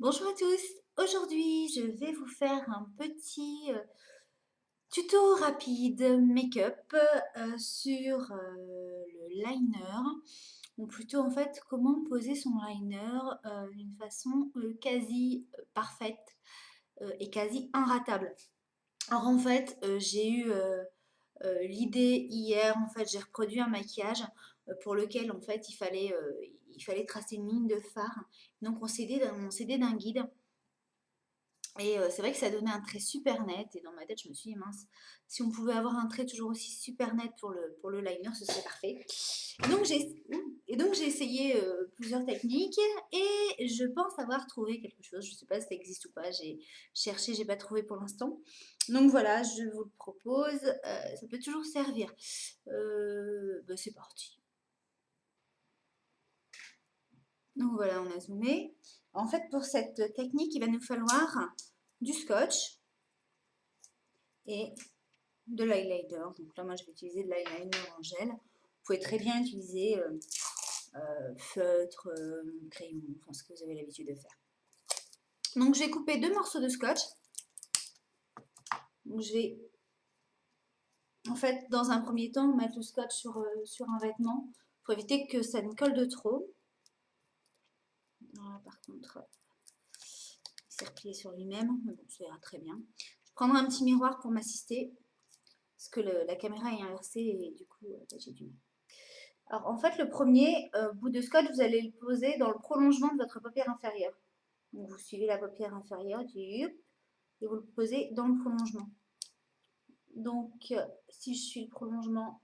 Bonjour à tous, aujourd'hui je vais vous faire un petit tuto rapide make-up sur le liner, ou plutôt en fait comment poser son liner d'une façon quasi parfaite et quasi inratable. Alors en fait j'ai eu l'idée hier, en fait j'ai reproduit un maquillage pour lequel en fait il fallait tracer une ligne de fard, donc on s'aidait d'un guide. Et c'est vrai que ça donnait un trait super net. Et dans ma tête, je me suis dit, mince, si on pouvait avoir un trait toujours aussi super net pour le liner, ce serait parfait. Et donc j'ai essayé plusieurs techniques et je pense avoir trouvé quelque chose. Je ne sais pas si ça existe ou pas. J'ai cherché, j'ai pas trouvé pour l'instant. Donc voilà, je vous le propose. Ça peut toujours servir. Bah, c'est parti. Donc voilà, on a zoomé. En fait, pour cette technique, il va nous falloir du scotch et de l'eyeliner. Donc là, moi, je vais utiliser de l'eyeliner en gel. Vous pouvez très bien utiliser feutre, crayon, enfin ce que vous avez l'habitude de faire. Donc, je vais couper deux morceaux de scotch. Donc, je vais, en fait, dans un premier temps, mettre le scotch sur un vêtement pour éviter que ça ne colle de trop. Voilà, par contre, il s'est replié sur lui-même, mais bon, ça ira très bien. Je prendrai un petit miroir pour m'assister, parce que la caméra est inversée et du coup, j'ai du mal. Alors en fait, le premier bout de scotch, vous allez le poser dans le prolongement de votre paupière inférieure. Donc vous suivez la paupière inférieure, et vous le posez dans le prolongement. Donc si je suis le prolongement,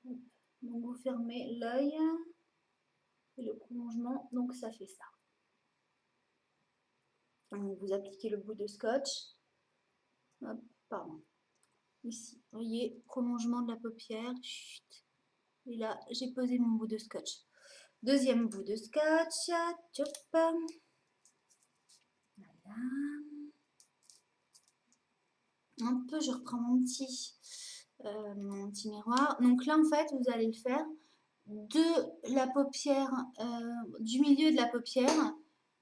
donc vous fermez l'œil et le prolongement, donc ça fait ça. Donc vous appliquez le bout de scotch, hop, pardon, ici, vous voyez, prolongement de la paupière, chut, et là j'ai posé mon bout de scotch. Deuxième bout de scotch, tchop, voilà. Un peu, je reprends mon petit miroir. Donc là, en fait, vous allez le faire de la paupière, du milieu de la paupière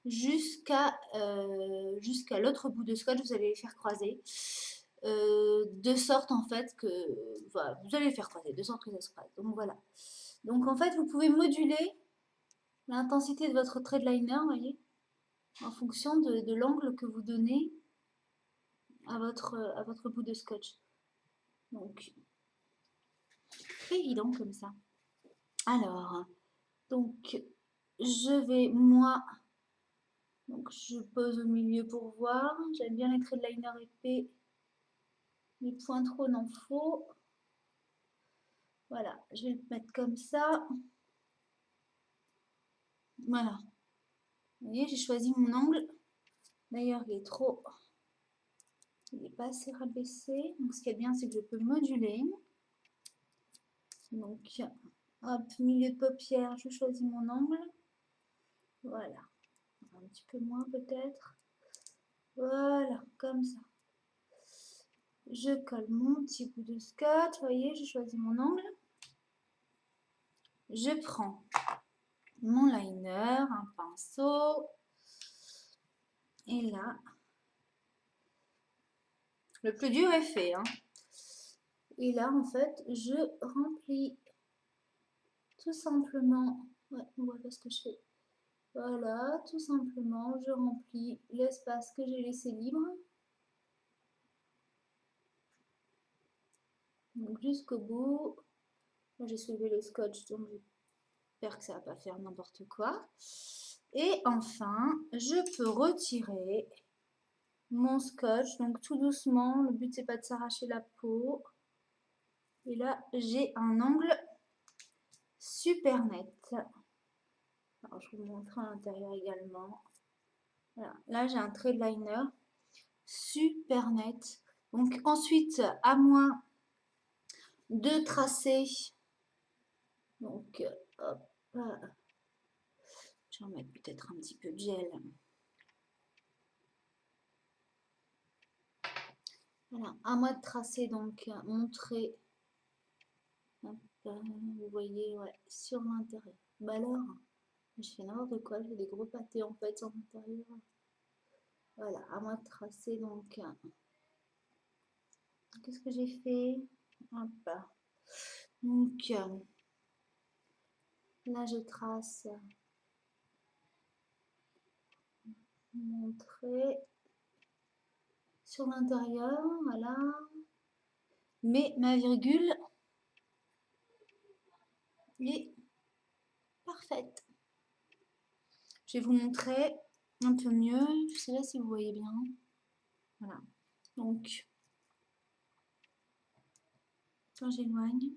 jusqu'à l'autre bout de scotch. Vous allez les faire croiser. De sorte, en fait, que voilà, vous allez les faire croiser, de sorte que ça se croise. Donc voilà. Donc en fait, vous pouvez moduler l'intensité de votre trait de liner, vous voyez, en fonction de l'angle que vous donnez à votre bout de scotch. Donc, évident comme ça. Alors, donc, je vais, moi, donc je pose au milieu pour voir. J'aime bien les traits de liner épais. Les points trop n'en faut. Voilà, je vais le mettre comme ça. Voilà. Vous voyez, j'ai choisi mon angle. D'ailleurs, il n'est pas assez rabaissé. Donc, ce qui est bien, c'est que je peux moduler. Donc, hop, milieu de paupière, je choisis mon angle. Voilà. Un petit peu moins peut-être. Voilà, comme ça. Je colle mon petit bout de scotch. Vous voyez, j'ai choisi mon angle. Je prends mon liner, un pinceau. Et là, le plus dur est fait, hein. Et là, en fait, je remplis tout simplement. Ouais, on voit pas ce que je fais. Voilà, tout simplement, je remplis l'espace que j'ai laissé libre. Donc jusqu'au bout. J'ai soulevé le scotch, donc j'espère que ça va pas faire n'importe quoi. Et enfin, je peux retirer mon scotch, donc tout doucement. Le but c'est pas de s'arracher la peau. Et là, j'ai un angle super net. Alors, je vous montre à l'intérieur également. Voilà. Là, j'ai un trait de liner super net. Donc ensuite, à moi de tracer. Donc, hop. Je vais en mettre peut-être un petit peu de gel. Voilà, à moi de tracer donc mon trait. Hop, vous voyez, ouais, sur l'intérieur. Bah alors, Je fais n'importe quoi, je fais des gros pâtés en fait en l'intérieur. Voilà, à moi de tracer donc. Qu'est-ce que j'ai fait? Hop. Donc là je trace mon trait sur l'intérieur, voilà. Mais ma virgule est parfaite. Je vais vous montrer un peu mieux. Je sais pas si vous voyez bien. Voilà. Donc, quand j'éloigne,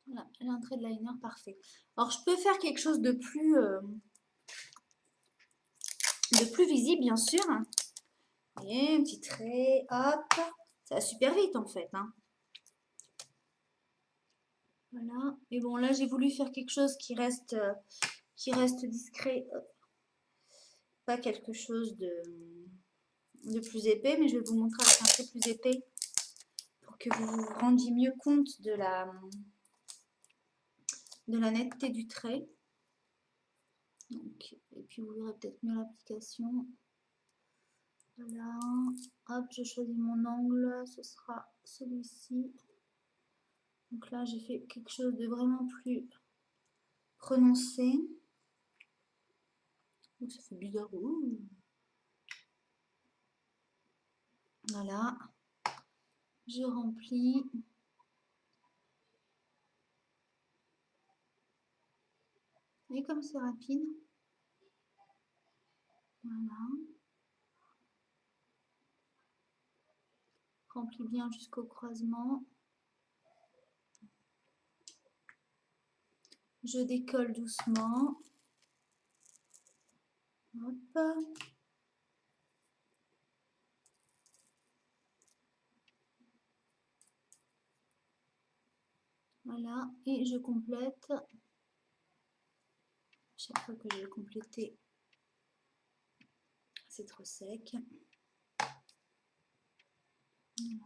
voilà, l'entrée de liner parfait. Alors, je peux faire quelque chose de plus visible, bien sûr. Et un petit trait, hop. Ça va super vite en fait, hein. Voilà. Et bon, là, j'ai voulu faire quelque chose qui reste discret. Pas quelque chose de plus épais, mais je vais vous montrer avec un trait plus épais pour que vous vous rendiez mieux compte de la netteté du trait. Donc, et puis vous verrez peut-être mieux l'application. Voilà. Hop, je choisis mon angle. Ce sera celui-ci. Donc là, j'ai fait quelque chose de vraiment plus prononcé. Oh, ça fait bizarre. Ouh. Voilà. Je remplis. Et comme c'est rapide. Voilà. Remplis bien jusqu'au croisement. Je décolle doucement. Hop. Voilà, et je complète. Chaque fois que je vais compléter, c'est trop sec. Voilà.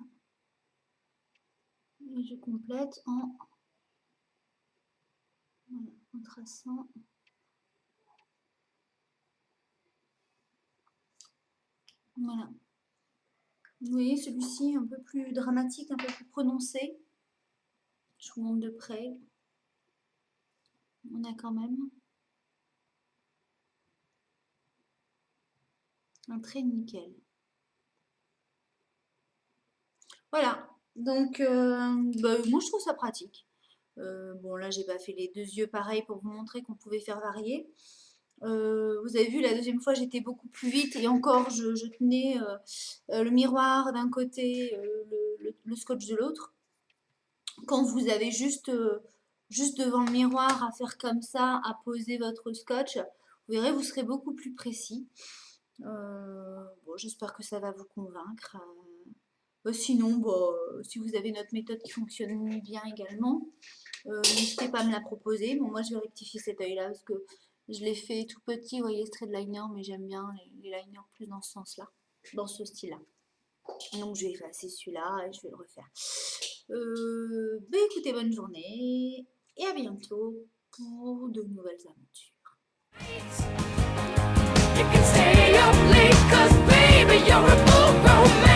Et je complète en traçant. Voilà. Vous voyez, celui-ci un peu plus dramatique, un peu plus prononcé. Je vous montre de près. On a quand même un trait nickel. Voilà. Donc, moi je trouve ça pratique. Bon, là, j'ai pas fait les deux yeux pareils pour vous montrer qu'on pouvait faire varier. Vous avez vu, la deuxième fois, j'étais beaucoup plus vite et encore, je tenais le miroir d'un côté, le scotch de l'autre. Quand vous avez juste devant le miroir à faire comme ça, à poser votre scotch, vous verrez, vous serez beaucoup plus précis. Bon, j'espère que ça va vous convaincre. Sinon, si vous avez notre méthode qui fonctionne bien également, n'hésitez pas à me la proposer. Bon, moi, je vais rectifier cet œil-là parce que je l'ai fait tout petit, vous voyez, ce trait de liner, mais j'aime bien les liners plus dans ce sens-là, dans ce style-là. Donc, je vais effacer celui-là et je vais le refaire. Écoutez, bonne journée et à bientôt pour de nouvelles aventures. You can stay up late 'cause baby you're a full grown man.